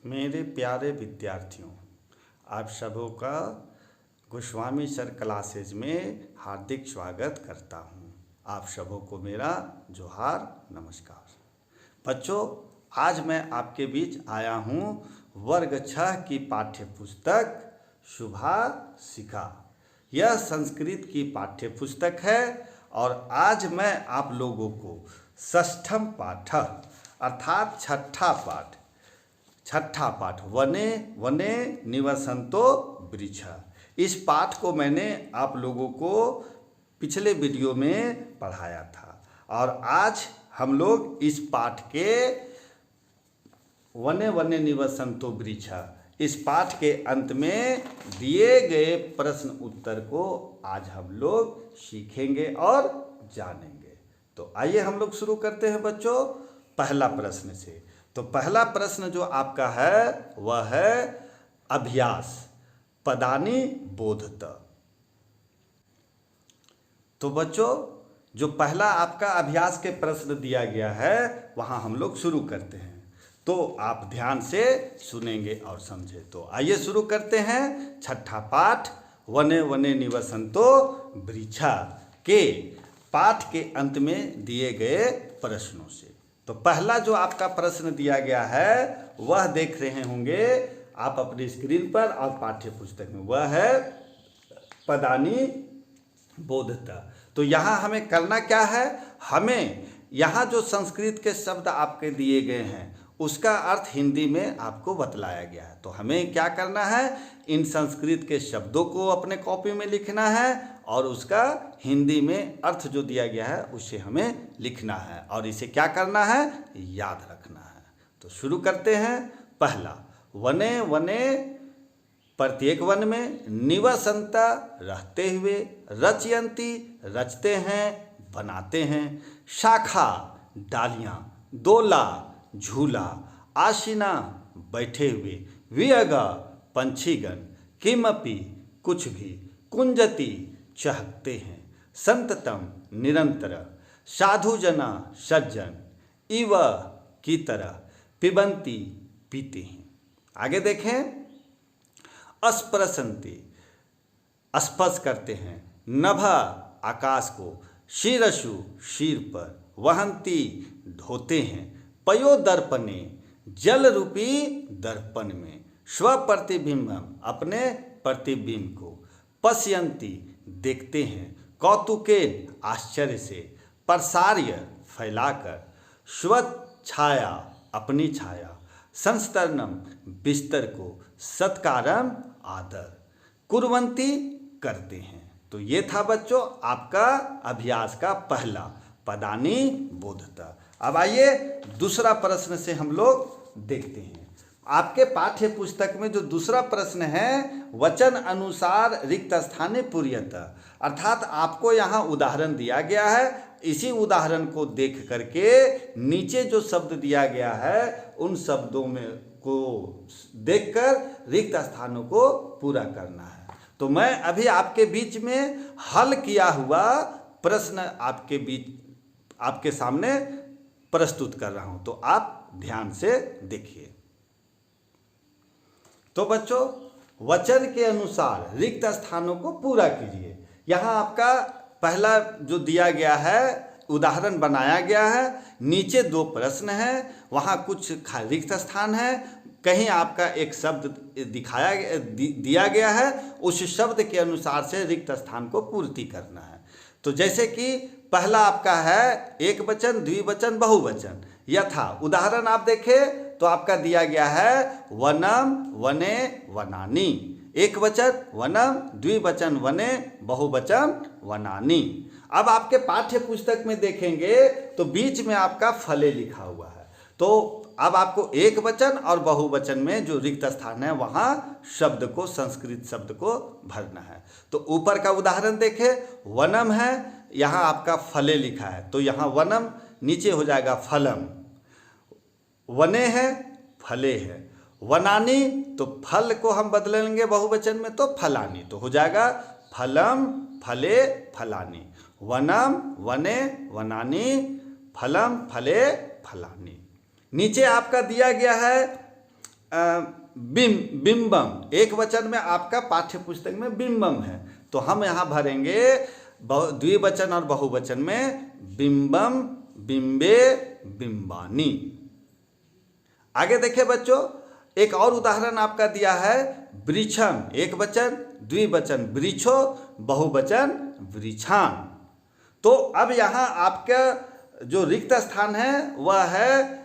मेरे प्यारे विद्यार्थियों, आप सबों का गोस्वामी सर क्लासेज में हार्दिक स्वागत करता हूं। आप सबों को मेरा जोहार नमस्कार। बच्चों, आज मैं आपके बीच आया हूं वर्ग 6 की पाठ्य पुस्तक शुभाशिखा। यह संस्कृत की पाठ्य पुस्तक है और आज मैं आप लोगों को षष्ठम पाठ अर्थात छठा पाठ वने वने निवसन्तो वृक्ष, इस पाठ को मैंने आप लोगों को पिछले वीडियो में पढ़ाया था और आज हम लोग इस पाठ के वने वने निवसन्तो वृक्ष इस पाठ के अंत में दिए गए प्रश्न उत्तर को आज हम लोग सीखेंगे और जानेंगे। तो आइए हम लोग शुरू करते हैं बच्चों पहला प्रश्न से। तो पहला प्रश्न जो आपका है वह है अभ्यास पदानि बोधत। तो बच्चों, जो पहला आपका अभ्यास के प्रश्न दिया गया है वहां हम लोग शुरू करते हैं, तो आप ध्यान से सुनेंगे और समझे। तो आइए शुरू करते हैं छठा पाठ वने वने निवसन्तो वृक्षा के पाठ के अंत में दिए गए प्रश्नों से। तो पहला जो आपका प्रश्न दिया गया है वह देख रहे होंगे आप अपनी स्क्रीन पर और पाठ्य पुस्तक में, वह है पदानि बोधत। तो यहाँ हमें करना क्या है, हमें यहाँ जो संस्कृत के शब्द आपके दिए गए हैं उसका अर्थ हिंदी में आपको बतलाया गया है। तो हमें क्या करना है, इन संस्कृत के शब्दों को अपने कॉपी में लिखना है और उसका हिंदी में अर्थ जो दिया गया है उसे हमें लिखना है और इसे क्या करना है, याद रखना है। तो शुरू करते हैं। पहला, वने वने प्रत्येक वन में, निवसन्ता रहते हुए, रचयन्ति रचते हैं बनाते हैं, शाखा डालियाँ, दोला झूला, आशिना बैठे हुए, वियग पंछीगण, किमपि कुछ भी, कुंजति चहकते हैं, संततम निरंतर, साधुजना सज्जन, इव की तरह, पिबंती पीते हैं। आगे देखें, स्पृशन्ति स्पर्श करते हैं, नभ आकाश को, शिरसु सिर पर, वहन्ति ढोते हैं, पयो दर्पणे जल रूपी दर्पण में, स्वप्रतिबिंबम अपने प्रतिबिंब को, पश्यन्ति देखते हैं, कौतुके आश्चर्य से, प्रसार्य फैलाकर, स्वच्छाया अपनी छाया, संस्तरणम बिस्तर को, सत्कारम आदर, कुर्वन्ति करते हैं। तो ये था बच्चों आपका अभ्यास का पहला पदानि बोधत। अब आइए दूसरा प्रश्न से हम लोग देखते हैं। आपके पाठ्य पुस्तक में जो दूसरा प्रश्न है, वचन अनुसार रिक्त स्थाने पूर्यत, अर्थात आपको यहाँ उदाहरण दिया गया है, इसी उदाहरण को देख करके नीचे जो शब्द दिया गया है उन शब्दों में को देखकर रिक्त स्थानों को पूरा करना है। तो मैं अभी आपके बीच में हल किया हुआ प्रश्न आपके सामने प्रस्तुत कर रहा हूं, तो आप ध्यान से देखिए। तो बच्चों, वचन के अनुसार रिक्त स्थानों को पूरा कीजिए। यहाँ आपका पहला जो दिया गया है उदाहरण बनाया गया है, नीचे दो प्रश्न हैं, वहाँ कुछ रिक्त स्थान है, कहीं आपका एक शब्द दिया गया है, उस शब्द के अनुसार से रिक्त स्थान को पूर्ति करना है। तो जैसे कि पहला आपका है एक वचन, द्विवचन, बहुवचन, यथा उदाहरण आप देखें तो आपका दिया गया है वनम वने वनानि, एक वचन वनम, द्विवचन वने, बहुवचन वनानि। अब आपके पाठ्य पुस्तक में देखेंगे तो बीच में आपका फले लिखा हुआ है। तो अब आपको एक वचन और बहुवचन में जो रिक्त स्थान है वहाँ शब्द को, संस्कृत शब्द को भरना है। तो ऊपर का उदाहरण देखें, वनम है, यहाँ आपका फले लिखा है, तो यहाँ वनम नीचे हो जाएगा फलम, वने है फले है, वनानी तो फल को हम बदलेंगे बहुवचन में तो फलानी, तो हो जाएगा फलम फले फलानी, वनम वने वनानी, फलम फले फलानी। नीचे आपका दिया गया है बिंबम, एक वचन में आपका पाठ्य पुस्तक में बिंबम है, तो हम यहाँ भरेंगे द्विवचन और बहुवचन में बिंबम, बिंबे, बिंबानी। आगे देखिए बच्चों, एक और उदाहरण आपका दिया है वृक्षम, एक वचन, द्विवचन वृक्षो, बहुवचन वृक्षान। तो अब यहाँ आपका जो रिक्त स्थान है वह है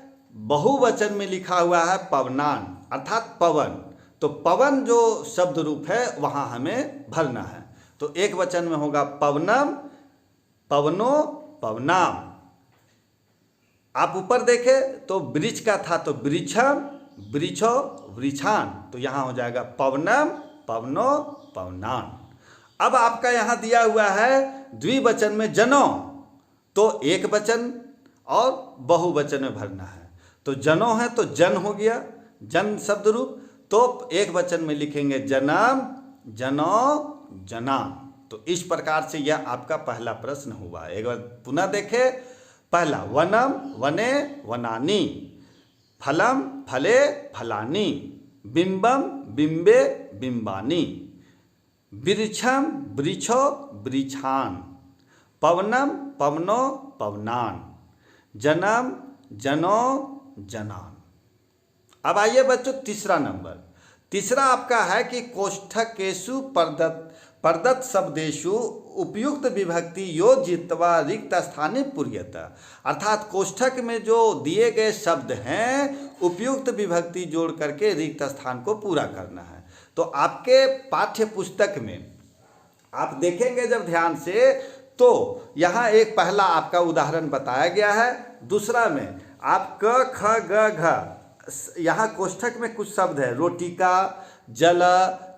बहुवचन में लिखा हुआ है पवनान, अर्थात पवन। तो पवन जो शब्द रूप है वहाँ हमें भरना है। तो एक वचन में होगा पवनम, पवनो, पवनाम। आप ऊपर देखें तो वृक्ष का था तो वृक्षम, वृक्षो, वृक्षान। तो यहाँ हो जाएगा पवनम, पवनो, पवनान। अब आपका यहाँ दिया हुआ है द्विवचन में जनो, तो एक वचन और बहुवचन में भरना है। तो जनो है तो जन हो गया, जन शब्द रूप। तो एक वचन में लिखेंगे जनम, जनो, जनाम। तो इस प्रकार से यह आपका पहला प्रश्न हुआ। एक बार पुनः देखें, पहला वनम, वने, वनानी, फलम, फले, फलानी, बिंबम, बिंबे, बिंबानी, वृक्षम, वृक्षो, वृक्षान, पवनम, पवनो, पवनान, जनम, जनो, जनान। अब आइए बच्चों तीसरा नंबर। तीसरा आपका है कि कोष्ठकेषु प्रदत्त शब्देषु उपयुक्त विभक्ति यो जित्वा रिक्त स्थाने पूर्यत। अर्थात कोष्ठक में जो दिए गए शब्द हैं उपयुक्त विभक्ति जोड़ करके रिक्त स्थान को पूरा करना है। तो आपके पाठ्य पुस्तक में आप देखेंगे जब ध्यान से, तो यहाँ एक पहला आपका उदाहरण बताया गया है। दूसरा में आप क, ख, ग, घ, यहाँ कोष्ठक में कुछ शब्द है, रोटिका, जल,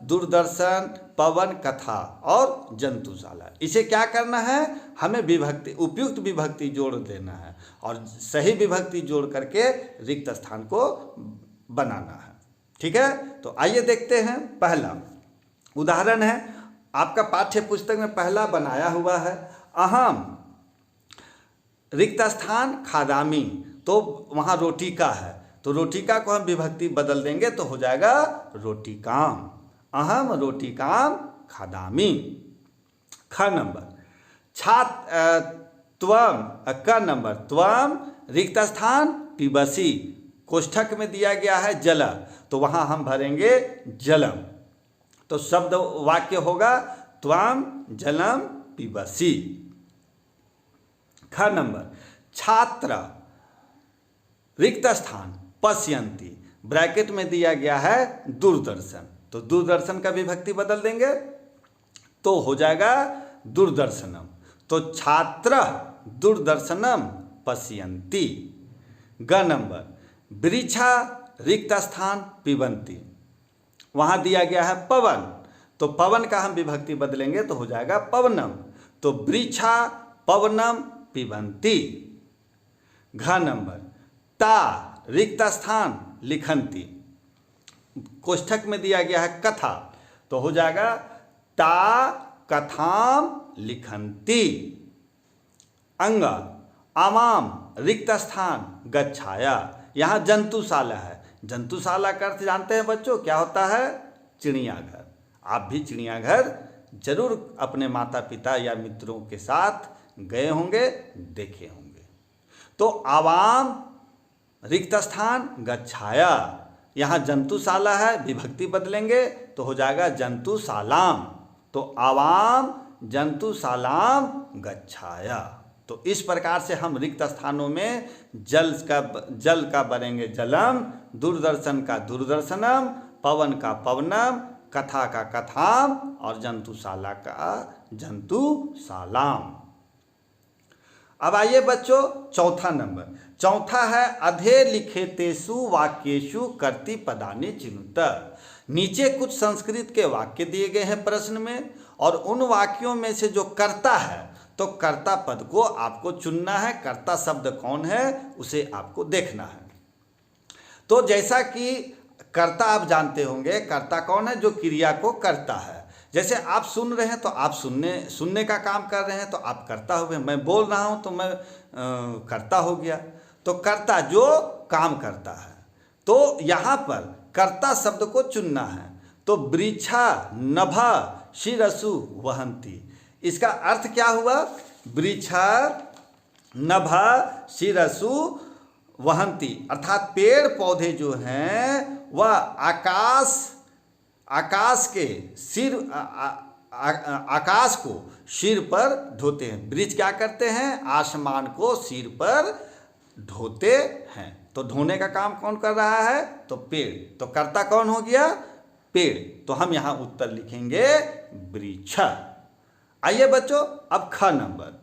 दूरदर्शन, पवन, कथा और जंतुशाला। इसे क्या करना है, हमें विभक्ति, उपयुक्त विभक्ति जोड़ देना है और सही विभक्ति जोड़ करके रिक्त स्थान को बनाना है। ठीक है, तो आइए देखते हैं। पहला उदाहरण है आपका पाठ्य पुस्तक में पहला बनाया हुआ है, अहम रिक्त स्थान खादामी। तो वहाँ रोटिका है, तो रोटिका को हम विभक्ति बदल देंगे तो हो जाएगा रोटिकाम, अहम रोटिकाम खादामी। ख नंबर त्वम, क नंबर त्वम रिक्त स्थान पिबसी। कोष्ठक में दिया गया है जल, तो वहाँ हम भरेंगे जलम। तो शब्द वाक्य होगा त्वम जलम पिबसी। ख नंबर छात्र रिक्त स्थान पश्यन्ति, ब्रैकेट में दिया गया है दूरदर्शन, तो दूरदर्शन का विभक्ति बदल देंगे तो हो जाएगा दूरदर्शनम। तो छात्र दूरदर्शनम पश्यन्ति। ग नंबर वृक्षा रिक्त स्थान पिबन्ति, वहाँ दिया गया है पवन, तो पवन का हम विभक्ति बदलेंगे तो हो जाएगा पवनम। तो वृक्षा पवनम पिबन्ति। घ नंबर ता रिक्त स्थान लिखन्ति, कोष्ठक में दिया गया है कथा, तो हो जाएगा ता कथाम लिखन्ति। अंग आमाम रिक्त स्थान गच्छाया, यहाँ जंतुशाला है। जंतुशाला का अर्थ जानते हैं बच्चों क्या होता है, चिड़ियाघर। आप भी चिड़ियाघर जरूर अपने माता पिता या मित्रों के साथ गए होंगे, देखे होंगे। तो आवाम रिक्त स्थान गच्छाया, यहाँ जंतुशाला है, विभक्ति बदलेंगे तो हो जाएगा जंतुशालाम। तो आवाम जंतुशालाम गच्छाया। तो इस प्रकार से हम रिक्त स्थानों में जल का बनेंगे जलम, दूरदर्शन का दूरदर्शनम, पवन का पवनम, कथा का कथाम और जंतुशाला का जंतुशालाम। अब आइए बच्चों चौथा नंबर। चौथा है अधे लिखितेषु वाक्येषु कर्तृ पदानि चिनुत। नीचे कुछ संस्कृत के वाक्य दिए गए हैं प्रश्न में, और उन वाक्यों में से जो कर्ता है तो कर्ता पद को आपको चुनना है। कर्ता शब्द कौन है उसे आपको देखना है। तो जैसा कि कर्ता आप जानते होंगे, कर्ता कौन है, जो क्रिया को करता है। जैसे आप सुन रहे हैं तो आप सुनने का काम कर रहे हैं तो आप कर्ता हो गए। मैं बोल रहा हूं तो मैं कर्ता हो गया। तो कर्ता जो काम करता है, तो यहाँ पर कर्ता शब्द को चुनना है। तो वृक्षा नभा शिरसु वहंती, इसका अर्थ क्या हुआ? वृक्षा नभा शिरसु वहंती, अर्थात पेड़ पौधे जो हैं वह आकाश के सिर आकाश को सिर पर ढोते हैं। वृक्ष क्या करते हैं? आसमान को सिर पर ढोते हैं। तो ढोने का काम कौन कर रहा है? तो पेड़। तो कर्ता कौन हो गया? पेड़। तो हम यहाँ उत्तर लिखेंगे वृक्ष। आइए बच्चों, अब ख नंबर।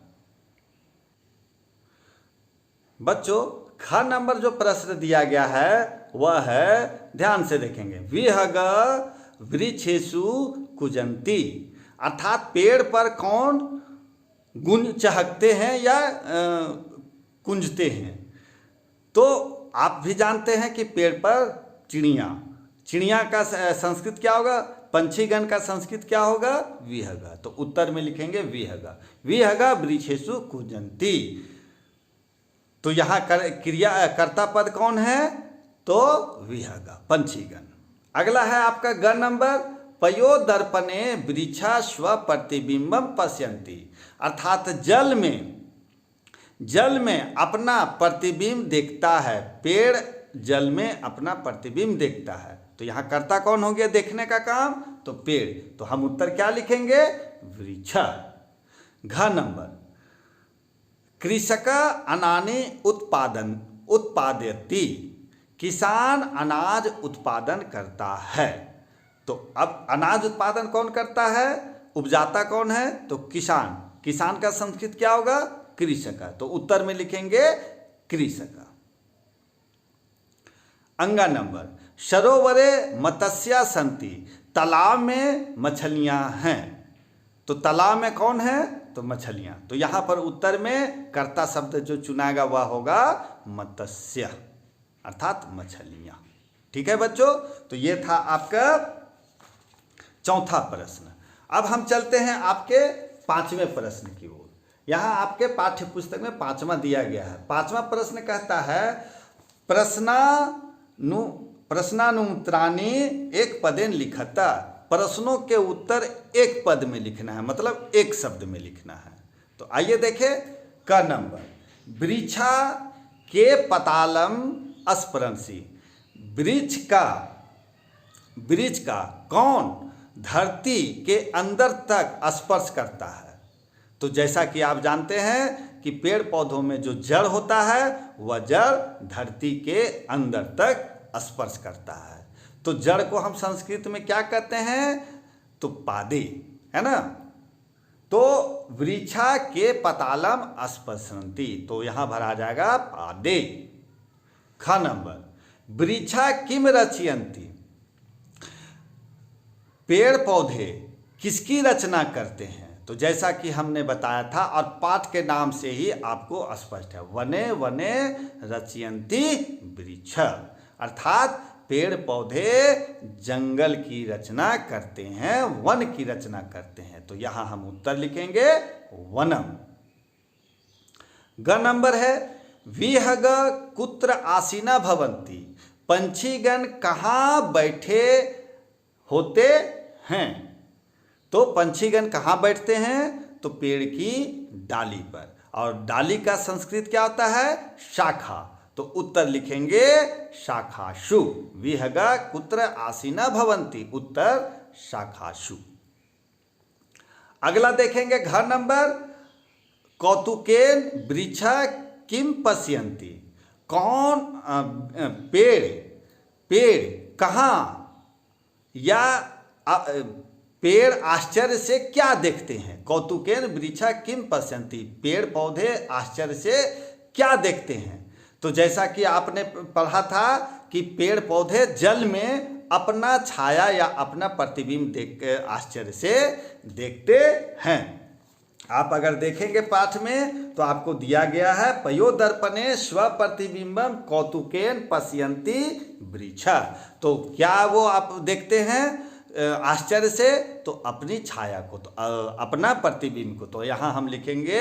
बच्चों ख नंबर जो प्रश्न दिया गया है वह है, ध्यान से देखेंगे, विहग वृक्षेषु कुजंती, अर्थात पेड़ पर कौन गुंज चहकते हैं या कुंजते हैं। तो आप भी जानते हैं कि पेड़ पर चिड़िया का संस्कृत क्या होगा? पंछीगण का संस्कृत क्या होगा? विहग। तो उत्तर में लिखेंगे विहग। विहग वृक्षेषु कुजंती। तो यहाँ क्रिया कर्ता पद कौन है? तो विहग, पंछीगण। अगला है आपका ग नंबर, पयो दर्पणे वृक्षा स्व प्रतिबिंबम पश्यन्ति, अर्थात जल में अपना प्रतिबिंब देखता है। पेड़ जल में अपना प्रतिबिंब देखता है। तो यहाँ कर्ता कौन हो गया देखने का काम? तो पेड़। तो हम उत्तर क्या लिखेंगे? वृक्ष। घ नंबर, कृषक अनानि उत्पादयति, किसान अनाज उत्पादन करता है। तो अब अनाज उत्पादन कौन करता है? उपजाता कौन है? तो किसान। किसान का संस्कृत क्या होगा? कृषक। तो उत्तर में लिखेंगे कृषक। अंगा नंबर, सरोवरे मत्स्या सन्ति, तालाब में मछलियां हैं। तो तालाब में कौन है? तो मछलियां। तो यहां पर उत्तर में कर्ता शब्द जो चुनाएगा वह होगा मत्स्य, अर्थात मछलियां। ठीक है बच्चों, तो ये था आपका चौथा प्रश्न। अब हम चलते हैं आपके पांचवें प्रश्न की ओर। यहाँ आपके पाठ्य पुस्तक में पांचवा दिया गया है। पांचवा प्रश्न कहता है, प्रश्नानुत्तराणि एक पदेन लिखता, प्रश्नों के उत्तर एक पद में लिखना है, मतलब एक शब्द में लिखना है। तो आइए देखें क नंबर, वृक्षा के पतालम स्पृशन्ति, वृक्ष का कौन धरती के अंदर तक स्पर्श करता है। तो जैसा कि आप जानते हैं कि पेड़ पौधों में जो जड़ होता है वह जड़ धरती के अंदर तक स्पर्श करता है। तो जड़ को हम संस्कृत में क्या कहते हैं? तो पादे, है ना। तो वृक्षा के पतालम स्पृशन्ति, तो यहां भरा जाएगा पादे। ख नंबर, वृक्षा किम रचयन्ति, पेड़ पौधे किसकी रचना करते हैं। तो जैसा कि हमने बताया था और पाठ के नाम से ही आपको स्पष्ट है, वने वने रचयन्ति वृक्ष, अर्थात पेड़ पौधे जंगल की रचना करते हैं, वन की रचना करते हैं। तो यहां हम उत्तर लिखेंगे वनम। ग नंबर है, विहग कुत्र आसीना भवन्ति, पंछीगण कहाँ बैठे होते हैं। तो पंछीगण कहाँ बैठते हैं? तो पेड़ की डाली पर, और डाली का संस्कृत क्या होता है? शाखा। तो उत्तर लिखेंगे शाखाशु। विहग कुत्र आसीना भवन्ति, उत्तर शाखाशु। अगला देखेंगे घ नंबर, कौतुकेन वृक्षा किम पश्यन्ति, कौन पेड़ कहाँ या पेड़ आश्चर्य से क्या देखते हैं। कौतुकेन वृक्षा किम पश्यन्ति, पेड़ पौधे आश्चर्य से क्या देखते हैं। तो जैसा कि आपने पढ़ा था कि पेड़ पौधे जल में अपना छाया या अपना प्रतिबिंब देख कर आश्चर्य से देखते हैं। आप अगर देखेंगे पाठ में तो आपको दिया गया है, पयो दर्पणे स्व प्रतिबिंबम कौतुकेन पश्यन्ति वृक्षा। तो क्या वो आप देखते हैं आश्चर्य से? तो अपनी छाया को, तो अपना प्रतिबिंब को। तो यहाँ हम लिखेंगे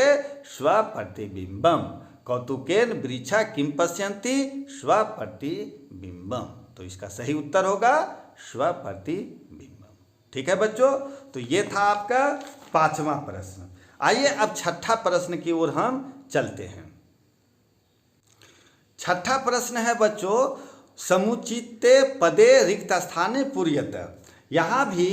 स्व प्रतिबिंबम। कौतुकेन वृक्षा किम पश्यन्ति स्वप्रतिबिंबम। तो इसका सही उत्तर होगा स्वप्रतिबिंबम। ठीक है बच्चों, तो ये था आपका 5वां प्रश्न। आइए अब 6ठा प्रश्न की ओर हम चलते हैं। 6ठा प्रश्न है बच्चों, समुचिते पदे रिक्त स्थाने पूर्यत। यहाँ भी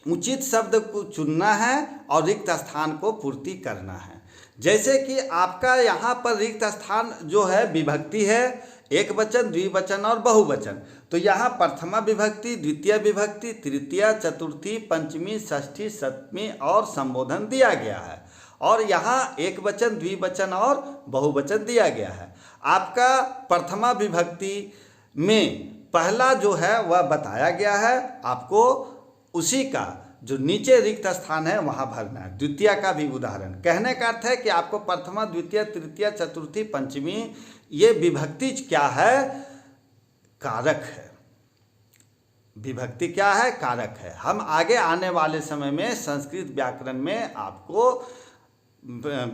उचित शब्द को चुनना है और रिक्त स्थान को पूर्ति करना है। जैसे कि आपका यहाँ पर रिक्त स्थान जो है विभक्ति है, एक वचन, द्विवचन और बहुवचन। तो यहाँ प्रथमा विभक्ति, द्वितीय विभक्ति, तृतीय, चतुर्थी, पंचमी, षष्ठी, सप्तमी और संबोधन दिया गया है। और यहाँ एक वचन, द्विवचन और बहुवचन दिया गया है। आपका प्रथमा विभक्ति में पहला जो है वह बताया गया है, आपको उसी का जो नीचे रिक्त स्थान है वहाँ भरना है। द्वितीय का भी उदाहरण, कहने का अर्थ है कि आपको प्रथमा, द्वितीय, तृतीय, चतुर्थी, पंचमी, ये विभक्ति क्या है? कारक है। विभक्ति क्या है? कारक है। हम आगे आने वाले समय में संस्कृत व्याकरण में आपको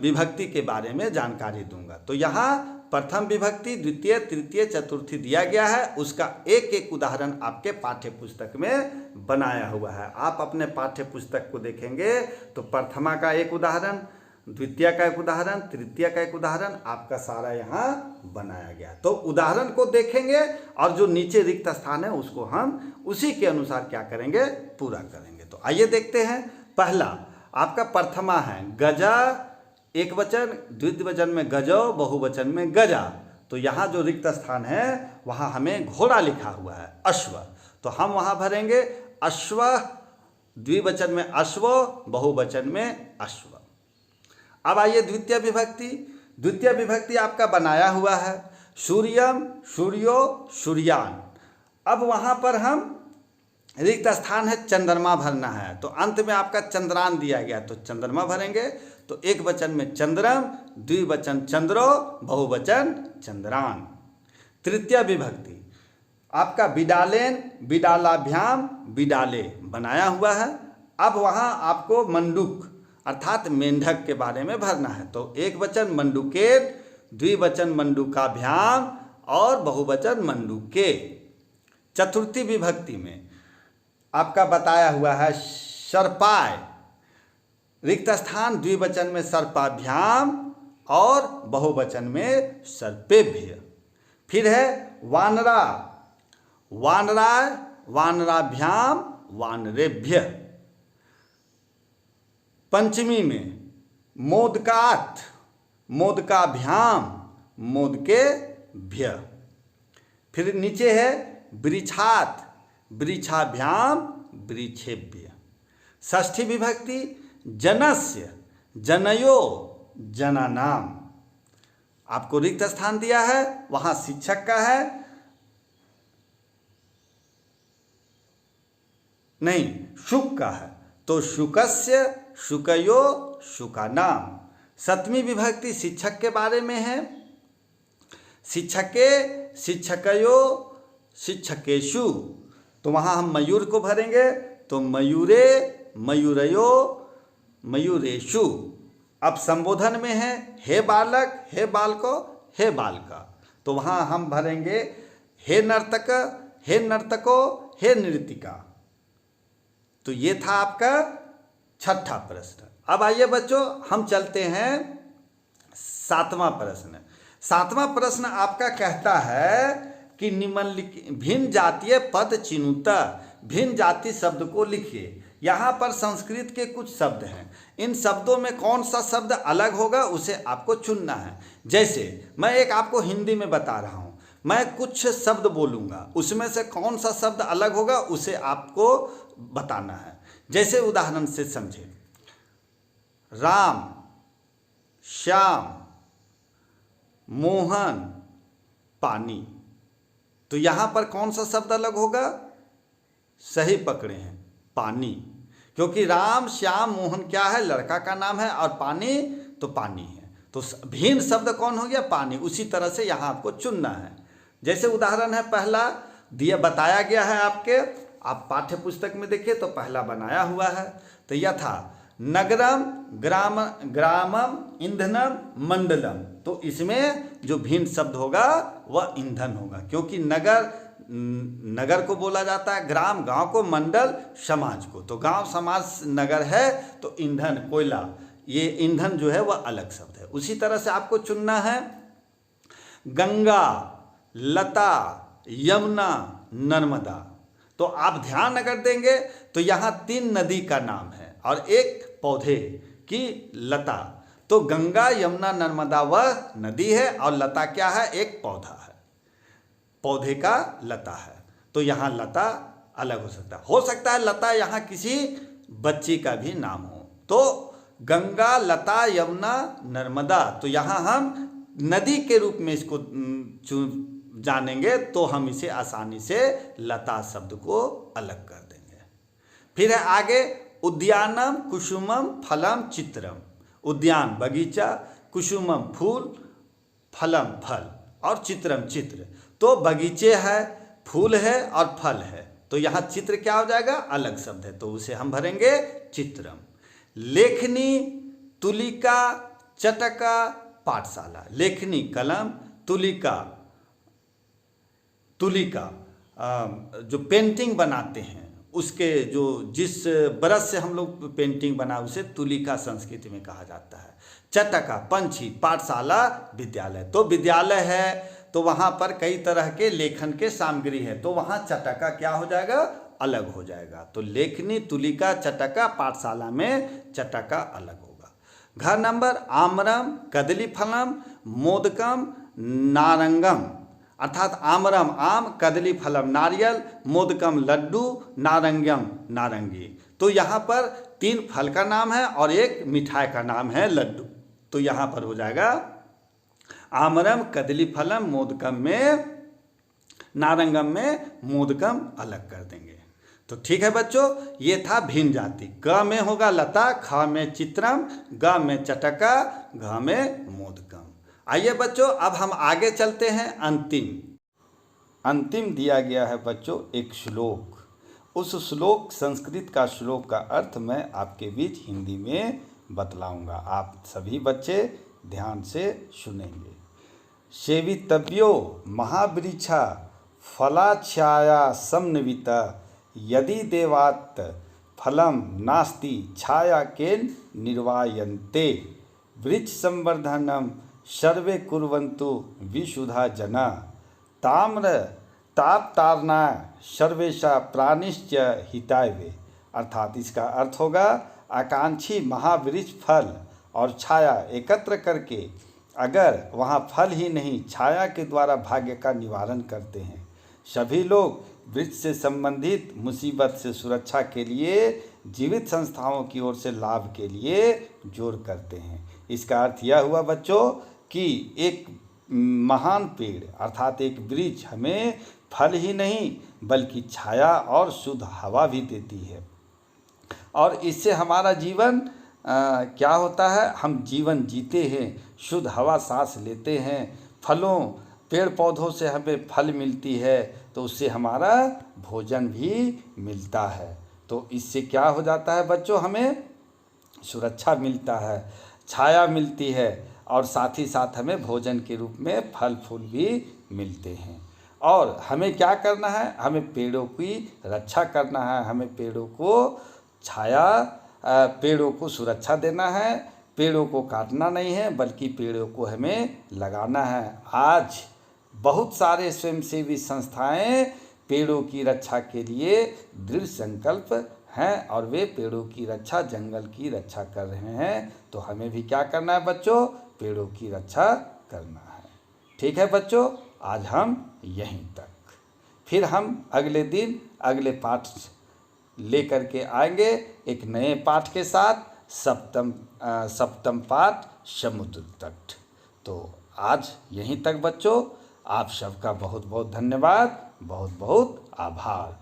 विभक्ति के बारे में जानकारी दूंगा। तो यहाँ प्रथम विभक्ति, द्वितीय, तृतीय, चतुर्थी दिया गया है, उसका एक एक उदाहरण आपके पाठ्य पुस्तक में बनाया हुआ है। आप अपने पाठ्य पुस्तक को देखेंगे तो प्रथमा का एक उदाहरण, द्वितीय का एक उदाहरण, तृतीय का एक उदाहरण आपका सारा यहाँ बनाया गया। तो उदाहरण को देखेंगे और जो नीचे रिक्त स्थान है उसको हम उसी के अनुसार क्या करेंगे? पूरा करेंगे। तो आइए देखते हैं। पहला आपका प्रथमा है, गजा एक वचन, द्विवचन में गजो, बहुवचन में गजा। तो यहाँ जो रिक्त स्थान है वहाँ हमें घोड़ा लिखा हुआ है, अश्व। तो हम वहाँ भरेंगे अश्व, द्विवचन में अश्व, बहुवचन में अश्व। अब आइए द्वितीय विभक्ति। द्वितीय विभक्ति आपका बनाया हुआ है, सूर्यम, सूर्यो, सूर्यान। अब वहाँ पर हम रिक्त स्थान है, चंद्रमा भरना है। तो अंत में आपका चंद्रान दिया गया, तो चंद्रमा भरेंगे। तो एक वचन में चंद्रम, द्विवचन चंद्रो, बहुवचन चंद्रान। तृतीय विभक्ति आपका विडालेन, विडालाभ्याम, विडाले बनाया हुआ है। अब वहाँ आपको मंडूक अर्थात मेंढक के बारे में भरना है। तो एक वचन मंडूकेन, द्विवचन मंडूकाभ्याम और बहुवचन मंडूके। चतुर्थी विभक्ति में आपका बताया हुआ है सर्पाय, रिक्त स्थान द्विवचन में सर्पाभ्याम और बहुवचन में सर्पेभ्य। फिर है वानरा, वानराय, वानराभ्याम, वानरेभ्य। पंचमी में मोदकात, मोदकाभ्याम, मोदकेभ्य। फिर नीचे है वृक्षात, वृक्षाभ्याम, वृक्षेभ्य। षष्ठी विभक्ति जनस्य, जनयो, जनानाम। आपको रिक्त स्थान दिया है, वहां शिक्षक का है, नहीं शुक का है। तो शुकस्य, शुकयो, शुकानाम। सप्तमी विभक्ति शिक्षक के बारे में है, शिक्षके, शिक्षकयो, शिक्षकेशु। तो वहाँ हम मयूर को भरेंगे, तो मयूरे, मयूरयो, मयूरेशु। अब संबोधन में है हे बालक, हे बालको, हे बालका। तो वहाँ हम भरेंगे हे नर्तक, हे नर्तको, हे नृतिका। तो ये था आपका 6ठा प्रश्न। अब आइए बच्चों हम चलते हैं 7वां प्रश्न। 7वां प्रश्न आपका कहता है कि निम्नलिखित भिन्न जातीय पद चिनुता, भिन्न जाति शब्द को लिखिए। यहाँ पर संस्कृत के कुछ शब्द हैं, इन शब्दों में कौन सा शब्द अलग होगा उसे आपको चुनना है। जैसे मैं एक आपको हिंदी में बता रहा हूँ, मैं कुछ शब्द बोलूँगा, उसमें से कौन सा शब्द अलग होगा उसे आपको बताना है। जैसे उदाहरण से समझे, राम, श्याम, मोहन, पानी। तो यहाँ पर कौन सा शब्द अलग होगा? सही पकड़े हैं, पानी। क्योंकि राम, श्याम, मोहन क्या है? लड़का का नाम है, और पानी तो पानी है। तो भिन्न शब्द कौन हो गया? पानी। उसी तरह से यहाँ आपको चुनना है। जैसे उदाहरण है पहला दिया बताया गया है आपके, आप पाठ्य पुस्तक में देखिए तो पहला बनाया हुआ है। तो यथा नगरम, ग्रामम, ईंधनम, मंडलम। तो इसमें जो भिन्न शब्द होगा वह ईंधन होगा, क्योंकि नगर को बोला जाता है, ग्राम गांव को, मंडल समाज को। तो गांव समाज नगर है, तो ईंधन कोयला, ये ईंधन जो है वह अलग शब्द है। उसी तरह से आपको चुनना है गंगा, लता, यमुना, नर्मदा। तो आप ध्यान अगर देंगे तो यहाँ 3 नदी का नाम है और एक पौधे की लता। तो गंगा, यमुना, नर्मदा वह नदी है और लता क्या है? एक पौधा है, पौधे का लता है। तो यहाँ लता अलग हो सकता है लता यहाँ किसी बच्ची का भी नाम हो। तो गंगा, लता, यमुना, नर्मदा, तो यहाँ हम नदी के रूप में इसको जानेंगे, तो हम इसे आसानी से लता शब्द को अलग कर देंगे। फिर है आगे उद्यानम, कुसुमम, फलम, चित्रम। उद्यान बगीचा, कुसुमम फूल, फलम फल और चित्रम चित्र। तो बगीचे है, फूल है और फल है। तो यहाँ चित्र क्या हो जाएगा? अलग शब्द है, तो उसे हम भरेंगे चित्रम। लेखनी, तुलिका, चटका, पाठशाला। लेखनी कलम, तुलिका जो पेंटिंग बनाते हैं उसके जो जिस ब्रश से हम लोग पेंटिंग बना उसे तुलिका संस्कृति में कहा जाता है। चटका पंछी, पाठशाला विद्यालय। तो विद्यालय है तो वहाँ पर कई तरह के लेखन के सामग्री है, तो वहाँ चटका क्या हो जाएगा? अलग हो जाएगा। तो लेखनी, तुलिका, चटका, पाठशाला में चटका अलग होगा। घर नंबर आम्रम, कदली फलम, मोदकम, नारंगम। अर्थात आम्रम आम, कदली फलम नारियल, मोदकम लड्डू, नारंगम नारंगी। तो यहाँ पर 3 फल का नाम है और एक मिठाई का नाम है लड्डू। तो यहाँ पर हो जाएगा आम्रम, कदली फलम, मोदकम में, नारंगम में, मोदकम अलग कर देंगे। तो ठीक है बच्चों, ये था भिन्न जाति। क में होगा लता, ख में चित्रम, ग में चटका, घ में मोदकम। आइए बच्चों अब हम आगे चलते हैं। अंतिम दिया गया है बच्चों एक श्लोक। उस श्लोक, संस्कृत का श्लोक का अर्थ मैं आपके बीच हिंदी में बतलाऊंगा। आप सभी बच्चे ध्यान से सुनेंगे। सेवितव्यो महावृक्षा फलाछाया समन्वित, यदि देवात् फलम नास्ति छाया केन निर्वायन्ते, वृक्ष संवर्धनम सर्वे कुर्वन्तु विशुधा जना, ताम्र तापतारना सर्वेशा प्राणिश्च हिताय वे। अर्थात इसका अर्थ होगा आकांक्षी महावृक्ष फल और छाया एकत्र करके, अगर वहाँ फल ही नहीं छाया के द्वारा भाग्य का निवारण करते हैं। सभी लोग वृक्ष से संबंधित मुसीबत से सुरक्षा के लिए जीवित संस्थाओं की ओर से लाभ के लिए जोर करते हैं। इसका अर्थ यह हुआ बच्चों कि एक महान पेड़ अर्थात एक वृक्ष हमें फल ही नहीं बल्कि छाया और शुद्ध हवा भी देती है, और इससे हमारा जीवन क्या होता है? हम जीवन जीते हैं, शुद्ध हवा सांस लेते हैं, फलों पेड़ पौधों से हमें फल मिलती है, तो उससे हमारा भोजन भी मिलता है। तो इससे क्या हो जाता है बच्चों? हमें सुरक्षा मिलता है, छाया मिलती है और साथ ही साथ हमें भोजन के रूप में फल फूल भी मिलते हैं। और हमें क्या करना है? हमें पेड़ों की रक्षा करना है, हमें पेड़ों को छाया, पेड़ों को सुरक्षा देना है, पेड़ों को काटना नहीं है बल्कि पेड़ों को हमें लगाना है। आज बहुत सारे स्वयंसेवी संस्थाएं पेड़ों की रक्षा के लिए दृढ़ संकल्प हैं और वे पेड़ों की रक्षा, जंगल की रक्षा कर रहे हैं। तो हमें भी क्या करना है बच्चों? पेड़ों की रक्षा करना है। ठीक है बच्चों, आज हम यहीं तक। फिर हम अगले दिन अगले पाठ लेकर के आएंगे एक नए पाठ के साथ, सप्तम पाठ समुद्र तट। तो आज यहीं तक बच्चों, आप सबका बहुत बहुत धन्यवाद, बहुत बहुत आभार।